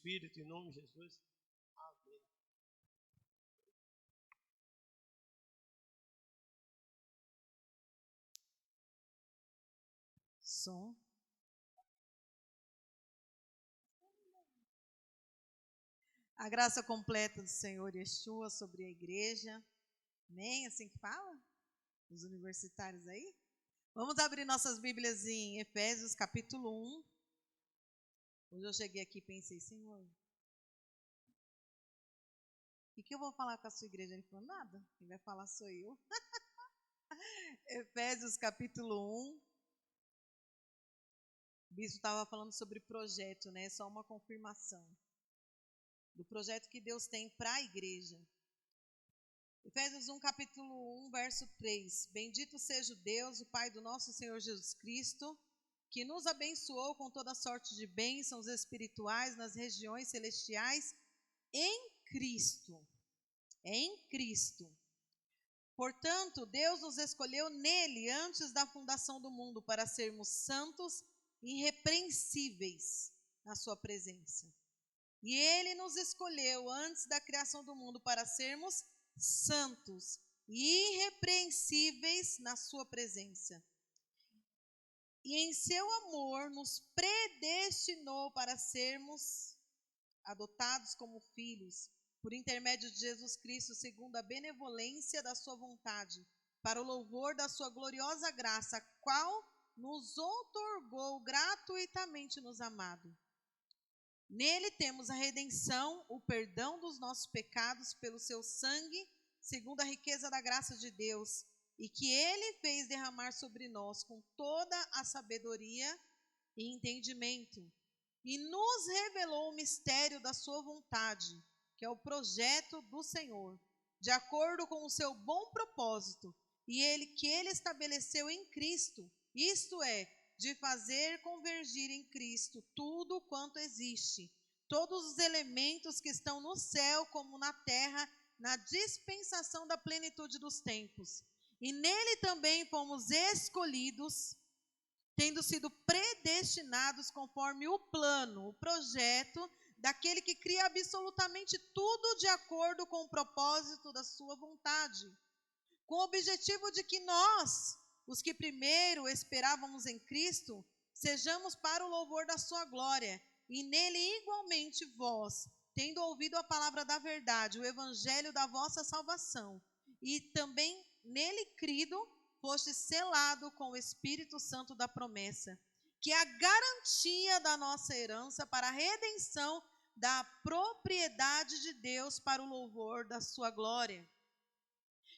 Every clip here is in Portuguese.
Espírito, em nome de Jesus. Amém. Som. A graça completa do Senhor Yeshua sobre a igreja. Amém? Assim que fala? Os universitários aí? Vamos abrir nossas Bíblias em Efésios capítulo 1. Hoje eu cheguei aqui e pensei, Senhor, o que eu vou falar com a sua igreja? Ele falou, nada, quem vai falar sou eu. Efésios capítulo 1. O bispo estava falando sobre projeto, né? Só uma confirmação do projeto que Deus tem para a igreja. Efésios 1, capítulo 1, verso 3. Bendito seja o Deus, o Pai do nosso Senhor Jesus Cristo, que nos abençoou com toda sorte de bênçãos espirituais nas regiões celestiais em Cristo. Em Cristo. Portanto, Deus nos escolheu nele antes da fundação do mundo para sermos santos e irrepreensíveis na sua presença. E ele nos escolheu antes da criação do mundo para sermos santos e irrepreensíveis na sua presença. E em seu amor nos predestinou para sermos adotados como filhos, por intermédio de Jesus Cristo, segundo a benevolência da sua vontade, para o louvor da sua gloriosa graça, a qual nos outorgou gratuitamente nos amado. Nele temos a redenção, o perdão dos nossos pecados pelo seu sangue, segundo a riqueza da graça de Deus, e que ele fez derramar sobre nós com toda a sabedoria e entendimento, e nos revelou o mistério da sua vontade, que é o projeto do Senhor, de acordo com o seu bom propósito, e que ele estabeleceu em Cristo, isto é, de fazer convergir em Cristo tudo quanto existe, todos os elementos que estão no céu como na terra, na dispensação da plenitude dos tempos. E nele também fomos escolhidos, tendo sido predestinados conforme o plano, o projeto daquele que cria absolutamente tudo de acordo com o propósito da sua vontade, com o objetivo de que nós, os que primeiro esperávamos em Cristo, sejamos para o louvor da sua glória, e nele igualmente vós, tendo ouvido a palavra da verdade, o evangelho da vossa salvação, e também nele crido, foste selado com o Espírito Santo da promessa, que é a garantia da nossa herança para a redenção da propriedade de Deus para o louvor da sua glória.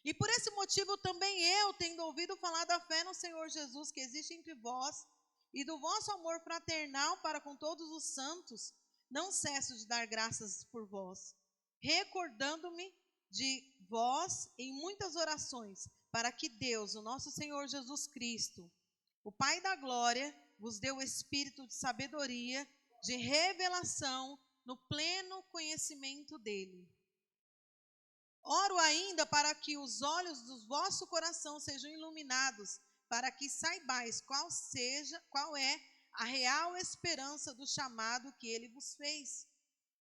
E por esse motivo também eu, tendo ouvido falar da fé no Senhor Jesus que existe entre vós, e do vosso amor fraternal para com todos os santos, não cesso de dar graças por vós, recordando-me de vós em muitas orações, para que Deus, o nosso Senhor Jesus Cristo, o Pai da glória, vos dê o espírito de sabedoria, de revelação, no pleno conhecimento dele. Oro ainda para que os olhos do vosso coração sejam iluminados, para que saibais qual é a real esperança do chamado que ele vos fez.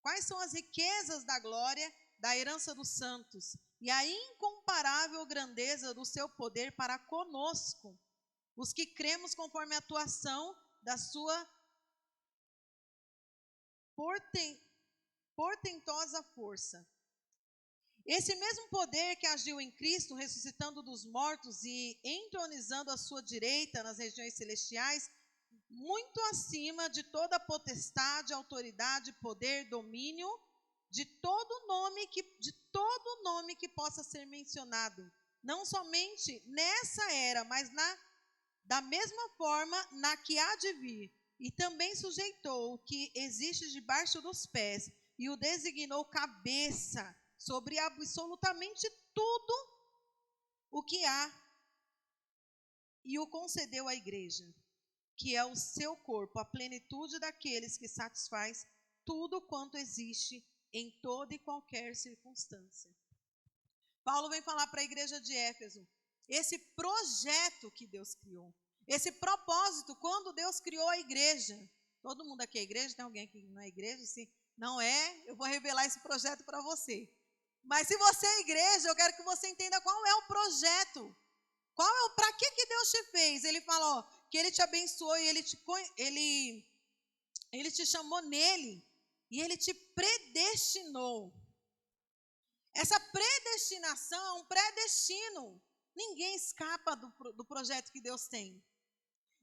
Quais são as riquezas da glória, da herança dos santos, e a incomparável grandeza do seu poder para conosco, os que cremos conforme a atuação da sua portentosa força. Esse mesmo poder que agiu em Cristo, ressuscitando dos mortos e entronizando à sua direita nas regiões celestiais, muito acima de toda potestade, autoridade, poder, domínio, de todo nome que possa ser mencionado, não somente nessa era, mas da mesma forma na que há de vir, e também sujeitou o que existe debaixo dos pés, e o designou cabeça sobre absolutamente tudo o que há, e o concedeu à igreja, que é o seu corpo, a plenitude daqueles que satisfaz tudo quanto existe em toda e qualquer circunstância. Paulo vem falar para a igreja de Éfeso, esse projeto que Deus criou, esse propósito, quando Deus criou a igreja. Todo mundo aqui é igreja? Tem alguém aqui que não é igreja? Se Não é? Eu vou revelar esse projeto para você. Mas se você é igreja, eu quero que você entenda qual é o projeto. Para que Deus te fez? Ele fala, ó, que ele te abençoou e ele te chamou nele e ele te predestinou. Essa predestinação é um predestino. Ninguém escapa do projeto que Deus tem.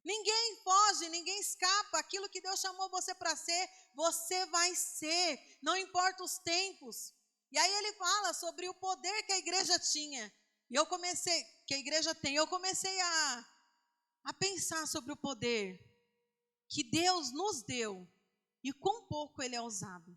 Ninguém foge, ninguém escapa. Aquilo que Deus chamou você para ser, você vai ser. Não importa os tempos. E aí ele fala sobre o poder que a igreja tinha. E que a igreja tem. Eu comecei a pensar sobre o poder que Deus nos deu e quão pouco ele é usado.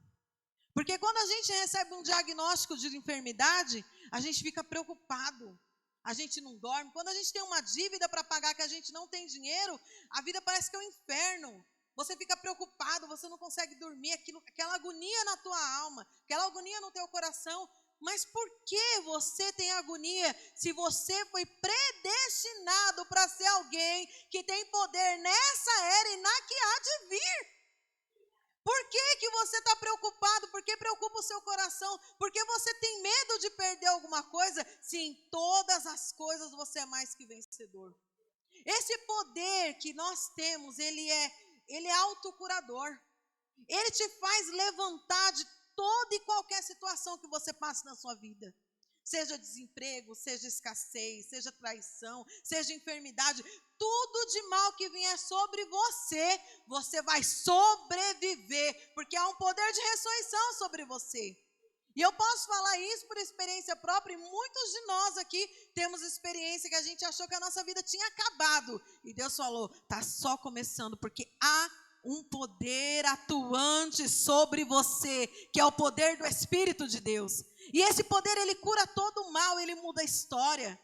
Porque quando a gente recebe um diagnóstico de enfermidade, a gente fica preocupado, a gente não dorme. Quando a gente tem uma dívida para pagar que a gente não tem dinheiro, a vida parece que é um inferno. Você fica preocupado, você não consegue dormir, aquela agonia na tua alma, aquela agonia no teu coração. Mas por que você tem agonia se você foi predestinado para ser alguém que tem poder nessa era e na que há de vir? Por que você está preocupado? Por que preocupa o seu coração? Por que você tem medo de perder alguma coisa? Se em todas as coisas você é mais que vencedor. Esse poder que nós temos, ele é autocurador. Ele te faz levantar de toda e qualquer situação que você passe na sua vida. Seja desemprego, seja escassez, seja traição, seja enfermidade, tudo de mal que vier sobre você, você vai sobreviver, porque há um poder de ressurreição sobre você. E eu posso falar isso por experiência própria, e muitos de nós aqui temos experiência que a gente achou que a nossa vida tinha acabado. E Deus falou, está só começando, porque há um poder atuante sobre você, que é o poder do Espírito de Deus. E esse poder, ele cura todo o mal, ele muda a história.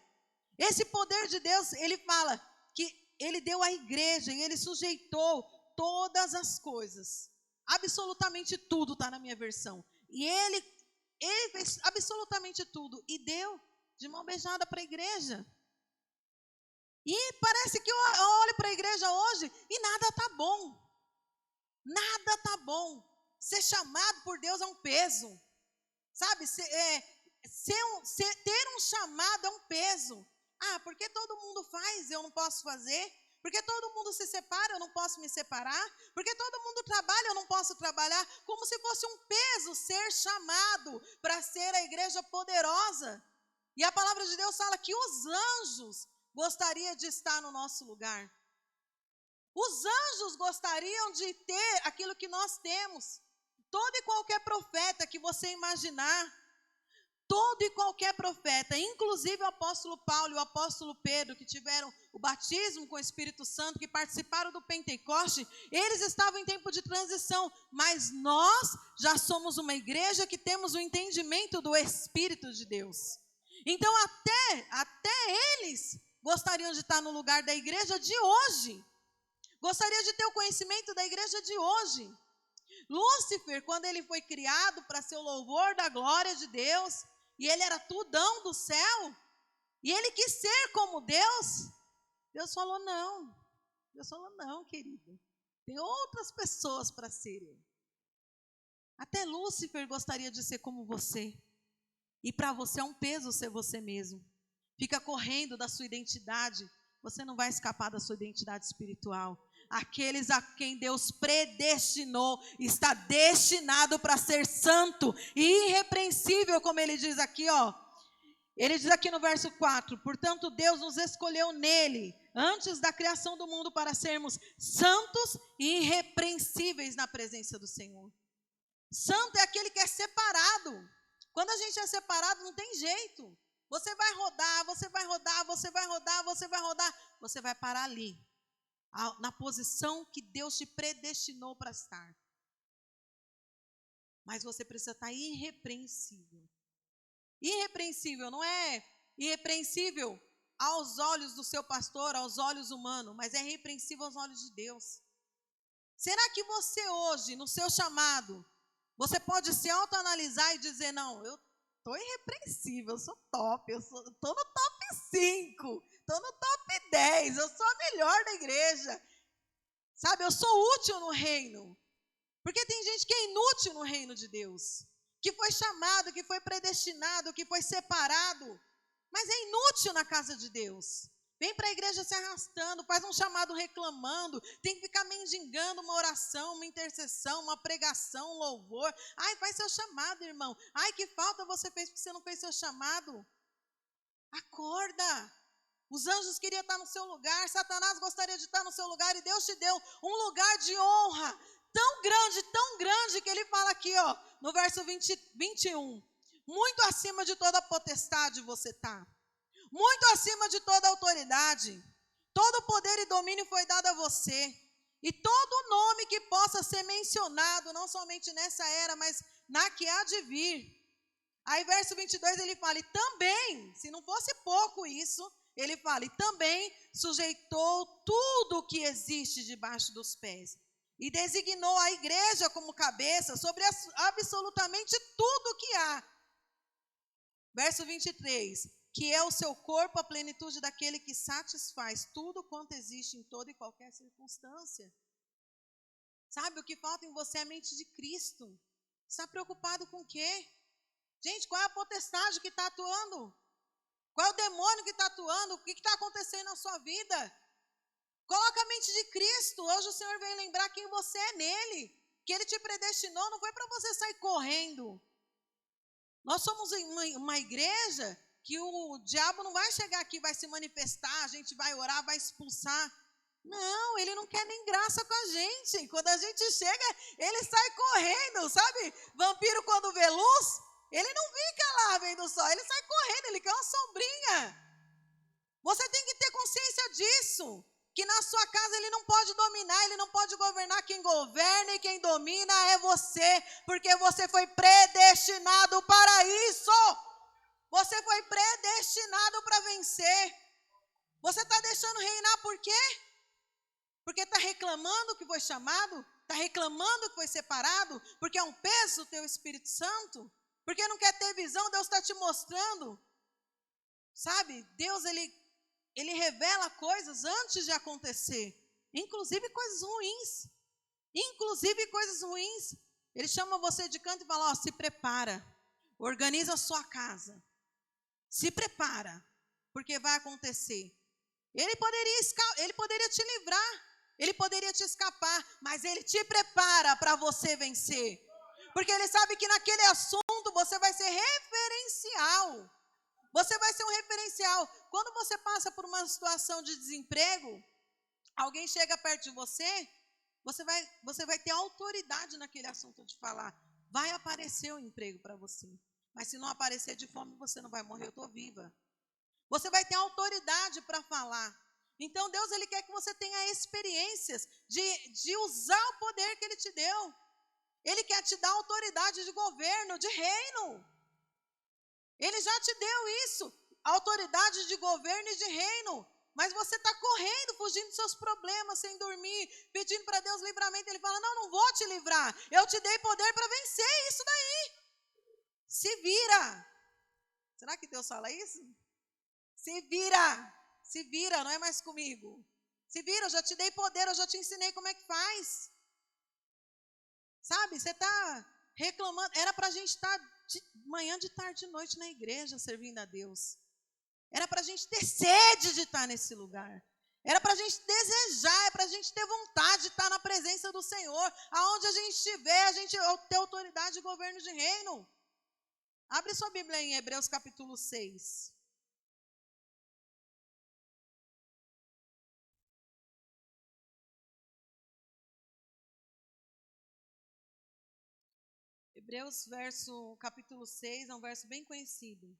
Esse poder de Deus, ele fala que ele deu à igreja e ele sujeitou todas as coisas. Absolutamente tudo está na minha versão. E ele fez absolutamente tudo e deu de mão beijada para a igreja. E parece que eu olho para a igreja hoje e nada está bom. Nada está bom. Ser chamado por Deus é um peso. Sabe, ter um chamado é um peso. Ah, porque todo mundo faz, eu não posso fazer? Porque todo mundo se separa, eu não posso me separar? Porque todo mundo trabalha, eu não posso trabalhar? Como se fosse um peso ser chamado para ser a igreja poderosa. E a palavra de Deus fala que os anjos gostariam de estar no nosso lugar. Os anjos gostariam de ter aquilo que nós temos. Todo e qualquer profeta que você imaginar, todo e qualquer profeta, inclusive o apóstolo Paulo e o apóstolo Pedro, que tiveram o batismo com o Espírito Santo, que participaram do Pentecoste, eles estavam em tempo de transição, mas nós já somos uma igreja que temos o entendimento do Espírito de Deus. Então até eles gostariam de estar no lugar da igreja de hoje, gostariam de ter o conhecimento da igreja de hoje. Lúcifer, quando ele foi criado para ser o louvor da glória de Deus, e ele era tudão do céu, e ele quis ser como Deus, Deus falou não. Deus falou não, querido. Tem outras pessoas para serem. Até Lúcifer gostaria de ser como você. E para você é um peso ser você mesmo. Fica correndo da sua identidade. Você não vai escapar da sua identidade espiritual. Aqueles a quem Deus predestinou, está destinado para ser santo e irrepreensível, como ele diz aqui, ó. Ele diz aqui no verso 4, portanto Deus nos escolheu nele, antes da criação do mundo, para sermos santos e irrepreensíveis na presença do Senhor. Santo é aquele que é separado. Quando a gente é separado, não tem jeito. Você vai rodar, você vai rodar, você vai rodar, você vai rodar, você vai parar ali, na posição que Deus te predestinou para estar. Mas você precisa estar irrepreensível. Irrepreensível não é irrepreensível aos olhos do seu pastor, aos olhos humanos, mas é irrepreensível aos olhos de Deus. Será que você hoje, no seu chamado, você pode se autoanalisar e dizer, não, eu estou irrepreensível, eu sou top, eu estou no top 5, estou no top 10, eu sou a melhor da igreja. Sabe, eu sou útil no reino. Porque tem gente que é inútil no reino de Deus, que foi chamado, que foi predestinado, que foi separado, mas é inútil na casa de Deus. Vem para a igreja se arrastando, faz um chamado reclamando, tem que ficar mendigando uma oração, uma intercessão, uma pregação, um louvor. Ai, faz seu chamado, irmão. Ai, que falta você fez porque você não fez seu chamado. Acorda. Os anjos queriam estar no seu lugar, Satanás gostaria de estar no seu lugar e Deus te deu um lugar de honra tão grande que ele fala aqui, ó, no verso 21. Muito acima de toda potestade você está. Muito acima de toda autoridade. Todo poder e domínio foi dado a você. E todo nome que possa ser mencionado, não somente nessa era, mas na que há de vir. Aí verso 22 ele fala, e também, se não fosse pouco isso, ele fala, e também sujeitou tudo o que existe debaixo dos pés. E designou a igreja como cabeça sobre absolutamente tudo que há. Verso 23, que é o seu corpo, a plenitude daquele que satisfaz tudo quanto existe em toda e qualquer circunstância. Sabe, o que falta em você é a mente de Cristo. Você está preocupado com o quê? Gente, qual é a potestade que está atuando? Qual é o demônio que está atuando? O que está acontecendo na sua vida? Coloca a mente de Cristo. Hoje o Senhor veio lembrar quem você é nele. Que ele te predestinou, não foi para você sair correndo. Nós somos uma igreja que o diabo não vai chegar aqui, vai se manifestar, a gente vai orar, vai expulsar. Não, ele não quer nem graça com a gente. Quando a gente chega, ele sai correndo, sabe? Vampiro quando vê luz, ele não fica lá vendo só, ele sai correndo, ele quer uma sombrinha. Você tem que ter consciência disso, que na sua casa ele não pode dominar, ele não pode governar. Quem governa e quem domina é você, porque você foi predestinado para isso. Você foi predestinado para vencer. Você está deixando reinar por quê? Porque está reclamando que foi chamado? Está reclamando que foi separado? Porque é um peso o teu Espírito Santo? Porque não quer ter visão? Deus está te mostrando. Sabe, Deus ele revela coisas antes de acontecer. Inclusive coisas ruins. Inclusive coisas ruins. Ele chama você de canto e fala, ó, se prepara. Organiza a sua casa. Se prepara, porque vai acontecer. Ele poderia te livrar, ele poderia te escapar, mas ele te prepara para você vencer. Porque ele sabe que naquele assunto você vai ser referencial. Você vai ser um referencial. Quando você passa por uma situação de desemprego, alguém chega perto de você, você vai ter autoridade naquele assunto de falar. Vai aparecer um emprego para você. Mas se não aparecer de fome, você não vai morrer, eu estou viva. Você vai ter autoridade para falar. Então Deus ele quer que você tenha experiências de usar o poder que ele te deu. Ele quer te dar autoridade de governo, de reino. Ele já te deu isso, autoridade de governo e de reino. Mas você está correndo, fugindo dos seus problemas, sem dormir, pedindo para Deus livramento. Ele fala, não vou te livrar. Eu te dei poder para vencer isso daí. Se vira. Será que Deus fala isso? Se vira, não é mais comigo. Se vira, eu já te dei poder, eu já te ensinei como é que faz. Sabe, você está reclamando. Era para a gente estar de manhã, de tarde, de noite na igreja, servindo a Deus. Era para a gente ter sede de estar nesse lugar. Era para a gente desejar, é para a gente ter vontade de estar na presença do Senhor. Aonde a gente estiver, a gente ter autoridade de governo de reino. Abre sua Bíblia em Hebreus capítulo 6. Hebreus capítulo 6 é um verso bem conhecido.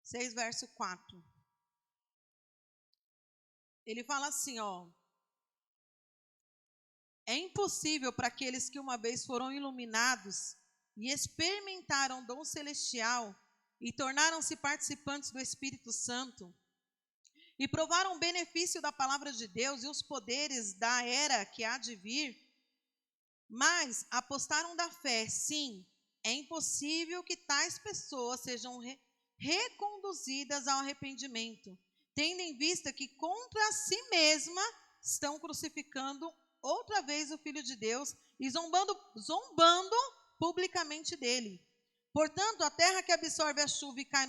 6, verso 4. Ele fala assim, ó. É impossível para aqueles que uma vez foram iluminados e experimentaram o dom celestial e tornaram-se participantes do Espírito Santo e provaram o benefício da palavra de Deus e os poderes da era que há de vir, mas apostaram da fé. Sim, é impossível que tais pessoas sejam reconduzidas ao arrependimento, tendo em vista que contra si mesma estão crucificando outra vez o Filho de Deus e zombando publicamente dele. Portanto, a terra que absorve a chuva e cai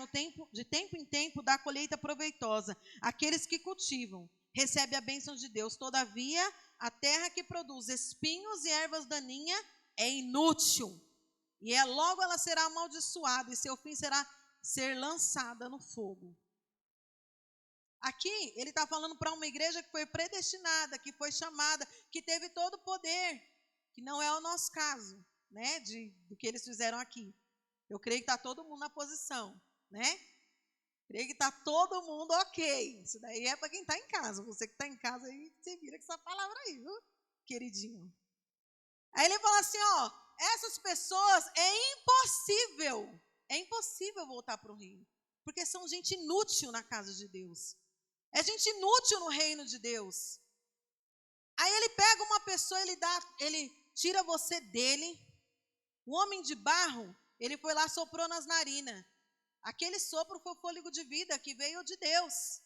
de tempo em tempo dá colheita proveitosa. Aqueles que cultivam recebem a bênção de Deus. Todavia, a terra que produz espinhos e ervas daninhas é inútil. E logo ela será amaldiçoada e seu fim será ser lançada no fogo. Aqui ele está falando para uma igreja que foi predestinada, que foi chamada, que teve todo o poder, que não é o nosso caso, né, do que eles fizeram aqui. Eu creio que está todo mundo na posição, né? Creio que está todo mundo ok. Isso daí é para quem está em casa. Você que está em casa aí, você vira com essa palavra aí, viu, queridinho? Aí ele fala assim, ó, essas pessoas é impossível voltar para o reino, porque são gente inútil na casa de Deus. É gente inútil no reino de Deus. Aí ele pega uma pessoa, ele tira você dele. O homem de barro, ele foi lá, soprou nas narinas. Aquele sopro foi o fôlego de vida que veio de Deus.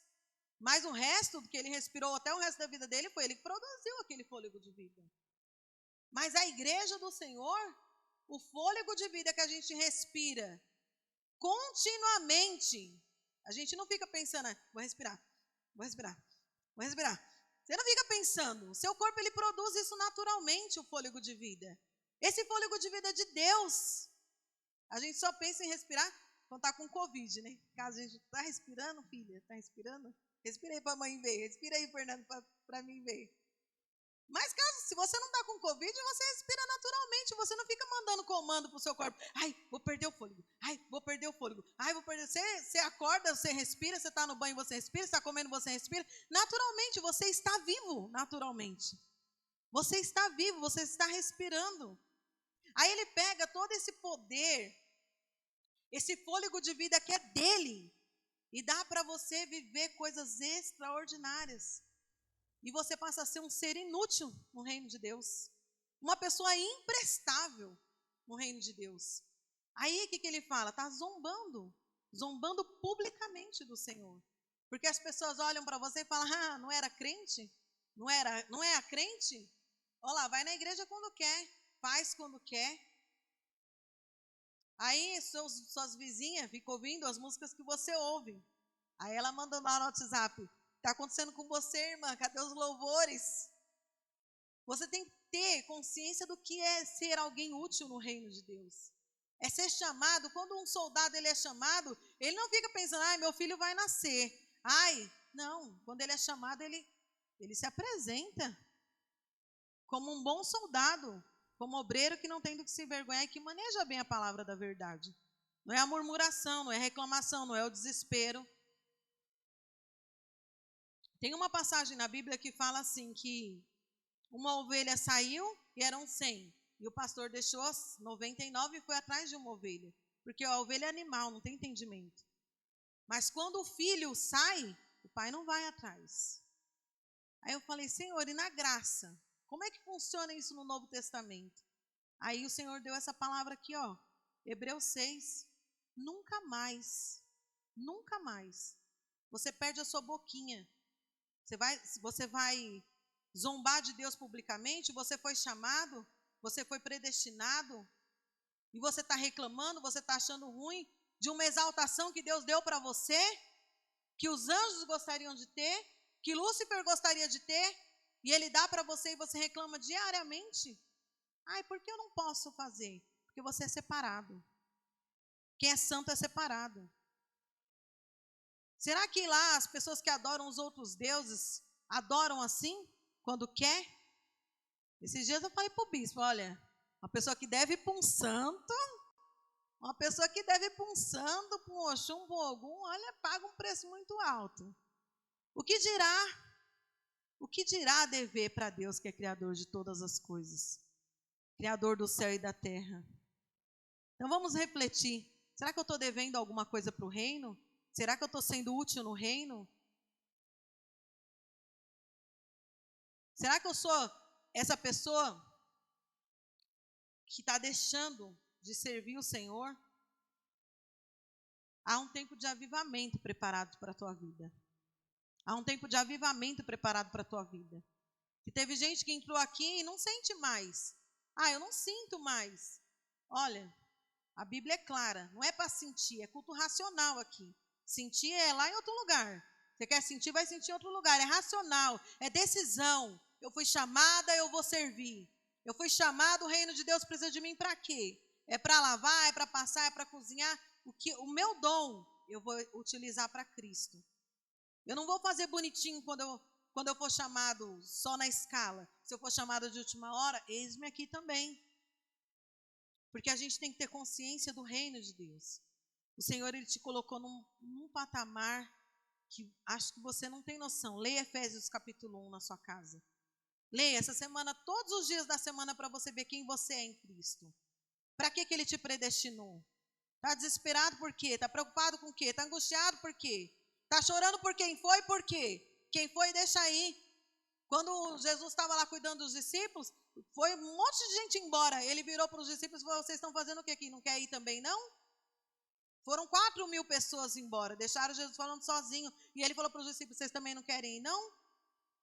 Mas o resto que ele respirou, até o resto da vida dele, foi ele que produziu aquele fôlego de vida. Mas a igreja do Senhor, o fôlego de vida que a gente respira continuamente, a gente não fica pensando, vou respirar. Você não fica pensando, o seu corpo ele produz isso naturalmente, o fôlego de vida. Esse fôlego de vida é de Deus. A gente só pensa em respirar quando está com Covid, né? Caso a gente está respirando, filha, está respirando? Respira aí para a mãe ver, respira aí, Fernando, para mim ver. Mas se você não está com Covid, você respira naturalmente, você não fica mandando comando para o seu corpo. Ai, vou perder o fôlego. Ai, vou perder o fôlego. Ai, vou perder. Você acorda, você respira, você está no banho, você respira, você está comendo, você respira. Naturalmente, você está vivo, naturalmente. Você está vivo, você está respirando. Aí ele pega todo esse poder, esse fôlego de vida que é dele, e dá para você viver coisas extraordinárias. E você passa a ser um ser inútil no reino de Deus. Uma pessoa imprestável no reino de Deus. Aí o que ele fala? Está zombando publicamente do Senhor. Porque as pessoas olham para você e falam, não era crente? Não é a crente? Olha lá, vai na igreja quando quer, faz quando quer. Aí suas vizinhas ficam ouvindo as músicas que você ouve. Aí ela manda lá no WhatsApp, está acontecendo com você, irmã? Cadê os louvores? Você tem que ter consciência do que é ser alguém útil no reino de Deus. É ser chamado. Quando um soldado ele é chamado, ele não fica pensando, meu filho vai nascer. Não. Quando ele é chamado, ele se apresenta como um bom soldado, como obreiro que não tem do que se envergonhar e que maneja bem a palavra da verdade. Não é a murmuração, não é a reclamação, não é o desespero. Tem uma passagem na Bíblia que fala assim, que uma ovelha saiu e eram 100. E o pastor deixou as 99 e foi atrás de uma ovelha. Porque a ovelha é animal, não tem entendimento. Mas quando o filho sai, o pai não vai atrás. Aí eu falei, Senhor, e na graça? Como é que funciona isso no Novo Testamento? Aí o Senhor deu essa palavra aqui, ó. Hebreus 6. Nunca mais. Você perde a sua boquinha. Você vai zombar de Deus publicamente, você foi chamado, você foi predestinado, e você está reclamando, você está achando ruim de uma exaltação que Deus deu para você, que os anjos gostariam de ter, que Lúcifer gostaria de ter, e ele dá para você e você reclama diariamente. Por que eu não posso fazer? Porque você é separado. Quem é santo é separado. Será que lá as pessoas que adoram os outros deuses adoram assim, quando quer? Esses dias eu falei para o bispo, olha, uma pessoa que deve ir para um santo, uma pessoa que deve ir para um santo, para um Oxum, para um Ogum, olha, paga um preço muito alto. O que dirá dever para Deus que é criador de todas as coisas? Criador do céu e da terra. Então vamos refletir. Será que eu estou devendo alguma coisa para o reino? Será que eu estou sendo útil no reino? Será que eu sou essa pessoa que está deixando de servir o Senhor? Há um tempo de avivamento preparado para a tua vida. Há um tempo de avivamento preparado para a tua vida. E teve gente que entrou aqui e não sente mais. Ah, eu não sinto mais. Olha, a Bíblia é clara, não é para sentir, é culto racional aqui. Sentir é lá em outro lugar. Você quer sentir, vai sentir em outro lugar. É racional, é decisão. Eu fui chamada, eu vou servir. Eu fui chamado, o reino de Deus precisa de mim para quê? É para lavar, é para passar, é para cozinhar. O meu dom eu vou utilizar para Cristo. Eu não vou fazer bonitinho quando eu for chamado só na escala. Se eu for chamado de última hora, eis-me aqui também. Porque a gente tem que ter consciência do reino de Deus. O Senhor, Ele te colocou num patamar que acho que você não tem noção. Leia Efésios capítulo 1 na sua casa. Leia essa semana, todos os dias da semana, para você ver quem você é em Cristo. Para que Ele te predestinou? Está desesperado por quê? Está preocupado com o quê? Está angustiado por quê? Está chorando por quem foi? Por quê? Quem foi, deixa aí. Quando Jesus estava lá cuidando dos discípulos, foi um monte de gente embora. Ele virou para os discípulos e falou, vocês estão fazendo o que aqui? Não quer ir também, não? Foram 4.000 pessoas embora. Deixaram Jesus falando sozinho. E ele falou para os discípulos, vocês também não querem ir, não?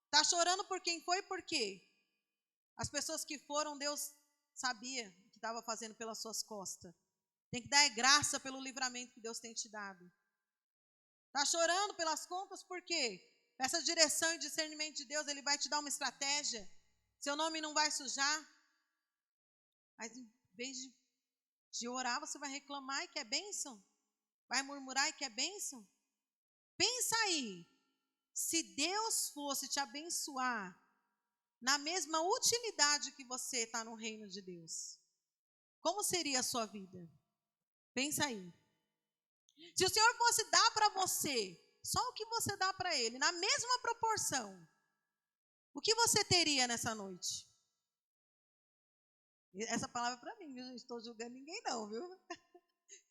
Está chorando por quem foi? Por quê? As pessoas que foram, Deus sabia o que estava fazendo pelas suas costas. Tem que dar graça pelo livramento que Deus tem te dado. Está chorando pelas contas por quê? Essa direção e discernimento de Deus, Ele vai te dar uma estratégia. Seu nome não vai sujar. Mas em vez de orar, você vai reclamar e quer bênção? Vai murmurar e quer bênção? Pensa aí. Se Deus fosse te abençoar na mesma utilidade que você está no reino de Deus, como seria a sua vida? Pensa aí. Se o Senhor fosse dar para você só o que você dá para Ele, na mesma proporção, o que você teria nessa noite? Essa palavra é para mim, viu? Não estou julgando ninguém não, viu?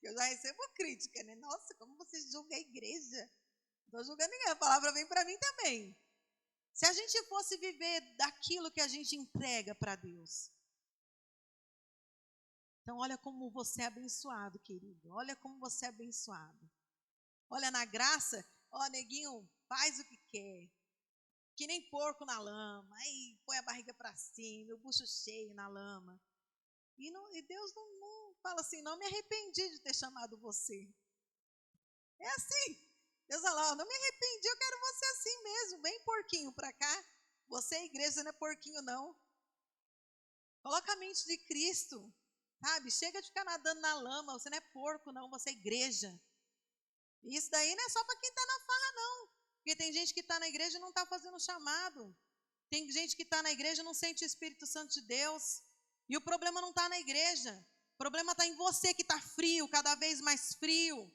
Eu já recebo crítica, né? Nossa, como você julga a igreja? Não estou julgando ninguém, a palavra vem para mim também. Se a gente fosse viver daquilo que a gente entrega para Deus. Então, olha como você é abençoado, querido. Olha como você é abençoado. Olha, na graça, ó, neguinho, faz o que quer. Que nem porco na lama. Aí põe a barriga para cima, o bucho cheio na lama. E Deus não fala assim, não me arrependi de ter chamado você. É assim. Deus fala, ó, não me arrependi, eu quero você assim mesmo. Vem porquinho para cá. Você é igreja, não é porquinho não. Coloca a mente de Cristo. Sabe? Chega de ficar nadando na lama. Você não é porco não, você é igreja. E isso daí não é só para quem está na farra não. Porque tem gente que está na igreja e não está fazendo o chamado. Tem gente que está na igreja e não sente o Espírito Santo de Deus. E o problema não está na igreja. O problema está em você que está frio, cada vez mais frio.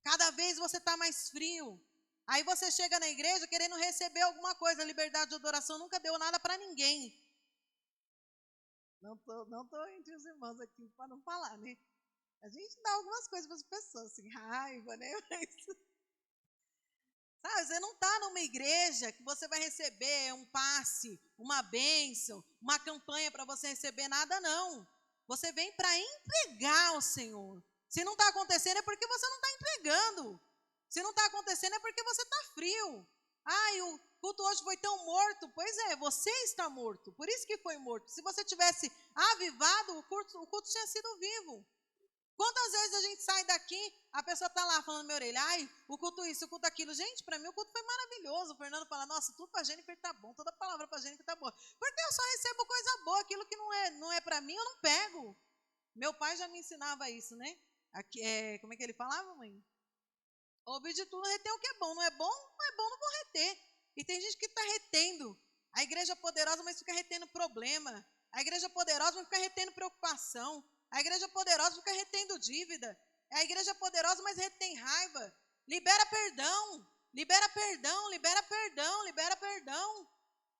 Cada vez você está mais frio. Aí você chega na igreja querendo receber alguma coisa. A liberdade de adoração nunca deu nada para ninguém. Não tô entre os irmãos aqui para não falar, né? A gente dá algumas coisas para as pessoas, assim, raiva, né? Mas, sabe, você não está numa igreja que você vai receber um passe, uma bênção, uma campanha para você receber nada, não. Você vem para entregar ao Senhor. Se não está acontecendo é porque você não está entregando. Se não está acontecendo é porque você está frio. Ai, o culto hoje foi tão morto. Pois é, você está morto. Por isso que foi morto. Se você tivesse avivado, o culto tinha sido vivo. Quantas vezes a gente sai daqui, a pessoa está lá falando na minha orelha, ai, o culto isso, o culto aquilo. Gente, para mim o culto foi maravilhoso. O Fernando fala, nossa, tudo para a Jennifer está bom, toda palavra para a Jennifer está boa. Porque eu só recebo coisa boa, aquilo que não é para mim, eu não pego. Meu pai já me ensinava isso, né? Aqui, como é que ele falava, mãe? Ouvir de tudo, reter o que é bom. Não é bom, não vou reter. E tem gente que está retendo. A igreja poderosa, mas fica retendo problema. A igreja poderosa, mas fica retendo preocupação. A igreja poderosa fica retendo dívida. É a igreja poderosa, mas retém raiva. Libera perdão. Libera perdão, libera perdão, libera perdão.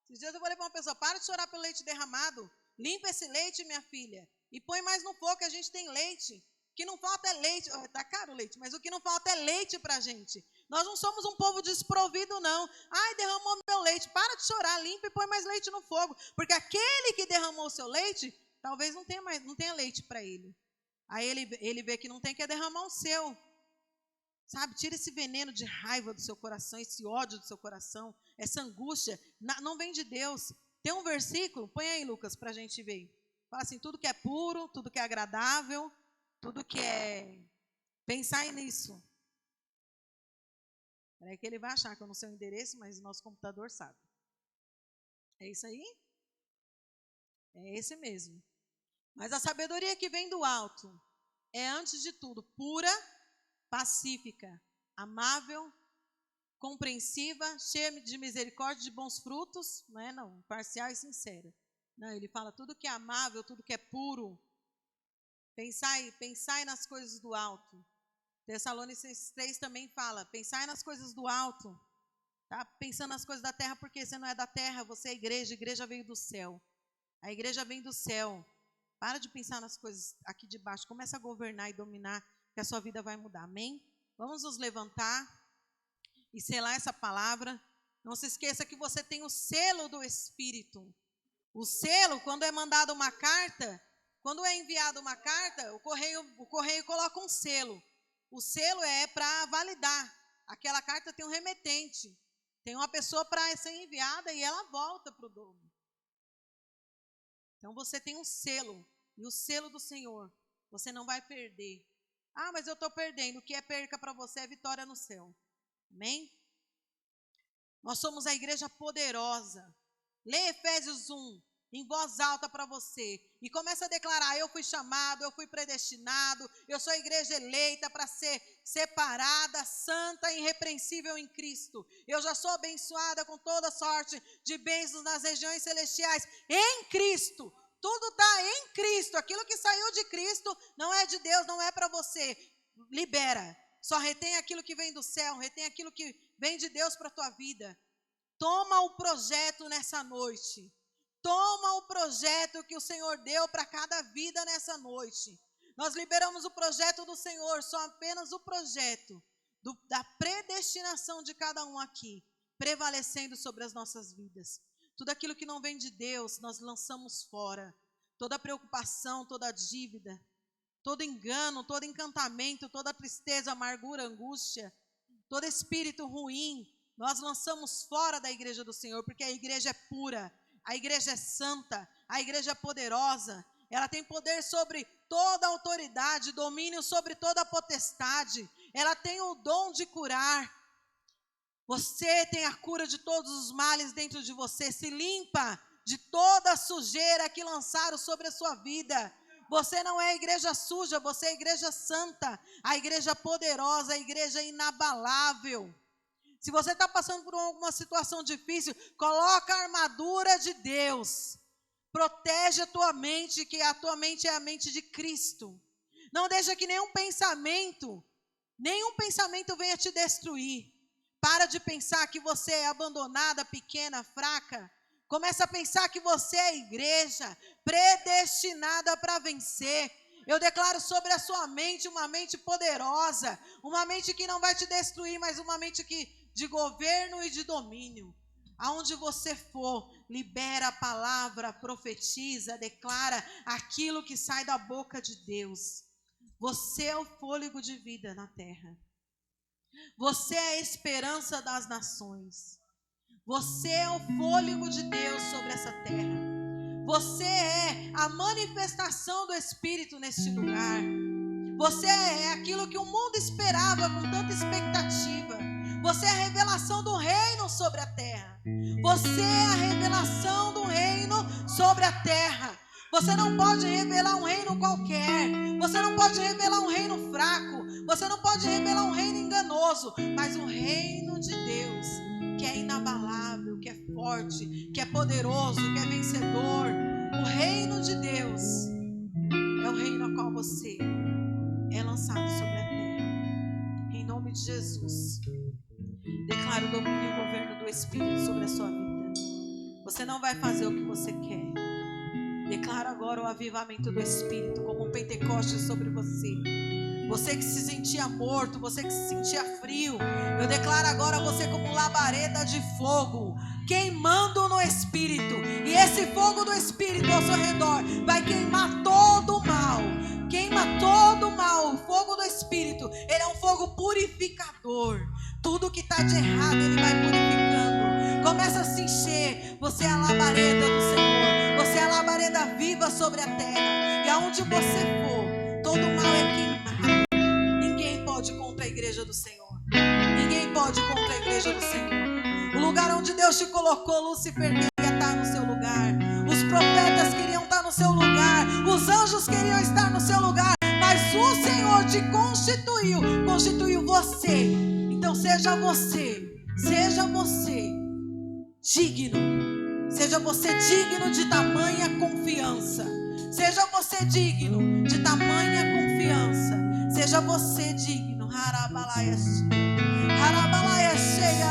Esses dias eu vou levar uma pessoa, para de chorar pelo leite derramado. Limpa esse leite, minha filha. E põe mais no fogo, que a gente tem leite. O que não falta é leite. Está caro o leite, mas o que não falta é leite para a gente. Nós não somos um povo desprovido, não. Ai, derramou meu leite. Para de chorar, limpa e põe mais leite no fogo. Porque aquele que derramou o seu leite, talvez não tenha leite para ele. Aí ele vê que não tem, quer derramar o seu. Sabe, tira esse veneno de raiva do seu coração, esse ódio do seu coração, essa angústia, não vem de Deus. Tem um versículo, põe aí, Lucas, para a gente ver. Fala assim, tudo que é puro, tudo que é agradável, tudo que é... Pensar nisso. É que ele vai achar que eu não sei o endereço, mas o nosso computador sabe. É isso aí? É esse mesmo. Mas a sabedoria que vem do alto é, antes de tudo, pura, pacífica, amável, compreensiva, cheia de misericórdia, de bons frutos, não é não, parcial e sincera. Não, ele fala tudo que é amável, tudo que é puro. Pensai nas coisas do alto. Tessalonicenses 3 também fala, pensai nas coisas do alto. Tá pensando nas coisas da terra, porque você não é da terra, você é igreja, a igreja veio do céu. A igreja vem do céu. Para de pensar nas coisas aqui de baixo, começa a governar e dominar, que a sua vida vai mudar, amém? Vamos nos levantar e selar essa palavra. Não se esqueça que você tem o selo do Espírito. O selo, quando é mandada uma carta, quando é enviada uma carta, o correio coloca um selo. O selo é para validar. Aquela carta tem um remetente. Tem uma pessoa para ser enviada e ela volta para o dono. Então você tem um selo. E o selo do Senhor, você não vai perder. Ah, mas eu estou perdendo. O que é perca para você é vitória no céu. Amém? Nós somos a igreja poderosa. Lê Efésios 1 em voz alta para você. E começa a declarar, eu fui chamado, eu fui predestinado, eu sou a igreja eleita para ser separada, santa e irrepreensível em Cristo. Eu já sou abençoada com toda sorte de bênçãos nas regiões celestiais em Cristo. Tudo está em Cristo. Aquilo que saiu de Cristo não é de Deus, não é para você. Libera. Só retém aquilo que vem do céu, retém aquilo que vem de Deus para a tua vida. Toma o projeto nessa noite. Toma o projeto que o Senhor deu para cada vida nessa noite. Nós liberamos o projeto do Senhor, só apenas o projeto da predestinação de cada um aqui, prevalecendo sobre as nossas vidas. Tudo aquilo que não vem de Deus, nós lançamos fora. Toda preocupação, toda dívida, todo engano, todo encantamento, toda tristeza, amargura, angústia, todo espírito ruim, nós lançamos fora da igreja do Senhor, porque a igreja é pura. A igreja é santa, a igreja é poderosa, ela tem poder sobre toda a autoridade, domínio sobre toda a potestade, ela tem o dom de curar. Você tem a cura de todos os males dentro de você, se limpa de toda a sujeira que lançaram sobre a sua vida. Você não é a igreja suja, você é a igreja santa, a igreja poderosa, a igreja inabalável. Se você está passando por alguma situação difícil, coloca a armadura de Deus. Protege a tua mente, que a tua mente é a mente de Cristo. Não deixa que nenhum pensamento venha te destruir. Para de pensar que você é abandonada, pequena, fraca. Começa a pensar que você é a igreja, predestinada para vencer. Eu declaro sobre a sua mente uma mente poderosa, uma mente que não vai te destruir, mas uma mente de governo e de domínio. Aonde você for, libera a palavra, profetiza, declara aquilo que sai da boca de Deus. Você é o fôlego de vida na terra. Você é a esperança das nações. Você é o fôlego de Deus sobre essa terra. Você é a manifestação do Espírito neste lugar. Você é aquilo que o mundo esperava com tanta expectativa. Você é a revelação do reino sobre a terra. Você é a revelação do reino sobre a terra. Você não pode revelar um reino qualquer. Você não pode revelar um reino fraco. Você não pode revelar um reino enganoso. Mas um reino de Deus, que é inabalável, que é forte, que é poderoso, que é vencedor. O reino de Deus é o reino a qual você é lançado sobre a terra. Em nome de Jesus, declaro o domínio e o governo do Espírito sobre a sua vida. Você não vai fazer o que você quer. Declaro agora o avivamento do Espírito como um Pentecoste sobre você. Você que se sentia morto, você que se sentia frio, eu declaro agora você como labareda de fogo, queimando no Espírito. E esse fogo do Espírito ao seu redor vai queimar todo o mal, queima queima todo o mal. O fogo do Espírito, ele é um fogo purificador. Tudo que está de errado, ele vai purificando. Começa a se encher. Você é a labareda do Senhor. Você é a labareda viva sobre a terra. E aonde você for, todo o mal é queimado. Ninguém pode contra a igreja do Senhor. Ninguém pode contra a igreja do Senhor. O lugar onde Deus te colocou, Lúcifer queria estar no seu lugar. Os profetas queriam estar no seu lugar. Os anjos queriam estar no seu lugar. Mas o Senhor te constituiu você. Então seja você digno. Seja você digno de tamanha confiança. Seja você digno de tamanha confiança. Seja você digno. Harabalaia cheia.